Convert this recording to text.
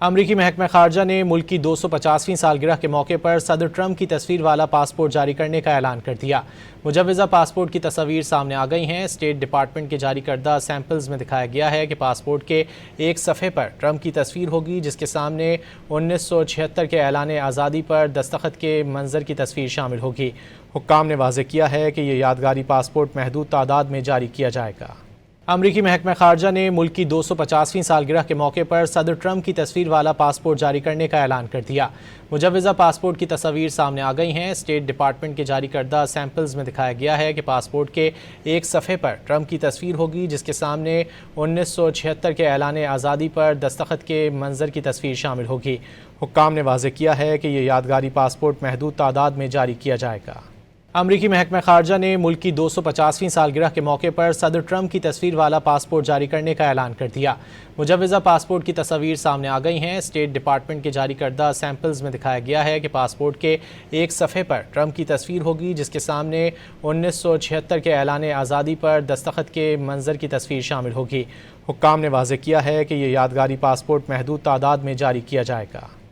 امریکی محکمہ خارجہ نے ملک کی 250ویں سالگرہ کے موقع پر صدر ٹرمپ کی تصویر والا پاسپورٹ جاری کرنے کا اعلان کر دیا۔ مجوزہ پاسپورٹ کی تصاویر سامنے آ گئی ہیں۔ اسٹیٹ ڈپارٹمنٹ کے جاری کردہ سیمپلز میں دکھایا گیا ہے کہ پاسپورٹ کے ایک صفحے پر ٹرمپ کی تصویر ہوگی، جس کے سامنے 1976 کے اعلان آزادی پر دستخط کے منظر کی تصویر شامل ہوگی۔ حکام نے واضح کیا ہے کہ یہ یادگاری پاسپورٹ محدود تعداد میں جاری کیا جائے گا۔ امریکی محکمہ خارجہ نے ملک کی 250ویں سالگرہ کے موقع پر صدر ٹرمپ کی تصویر والا پاسپورٹ جاری کرنے کا اعلان کر دیا۔ مجوزہ پاسپورٹ کی تصاویر سامنے آ گئی ہیں۔ اسٹیٹ ڈپارٹمنٹ کے جاری کردہ سیمپلز میں دکھایا گیا ہے کہ پاسپورٹ کے ایک صفحے پر ٹرمپ کی تصویر ہوگی، جس کے سامنے 1976 کے اعلان آزادی پر دستخط کے منظر کی تصویر شامل ہوگی۔ حکام نے واضح کیا ہے کہ یہ یادگاری پاسپورٹ محدود تعداد میں جاری کیا جائے گا۔ امریکی محکمہ خارجہ نے ملک کی 250ویں سالگرہ کے موقع پر صدر ٹرمپ کی تصویر والا پاسپورٹ جاری کرنے کا اعلان کر دیا۔ مجوزہ پاسپورٹ کی تصاویر سامنے آ گئی ہیں۔ اسٹیٹ ڈپارٹمنٹ کے جاری کردہ سیمپلز میں دکھایا گیا ہے کہ پاسپورٹ کے ایک صفحے پر ٹرمپ کی تصویر ہوگی، جس کے سامنے 1976 کے اعلان آزادی پر دستخط کے منظر کی تصویر شامل ہوگی۔ حکام نے واضح کیا ہے کہ یہ یادگاری پاسپورٹ محدود تعداد میں جاری کیا جائے گا۔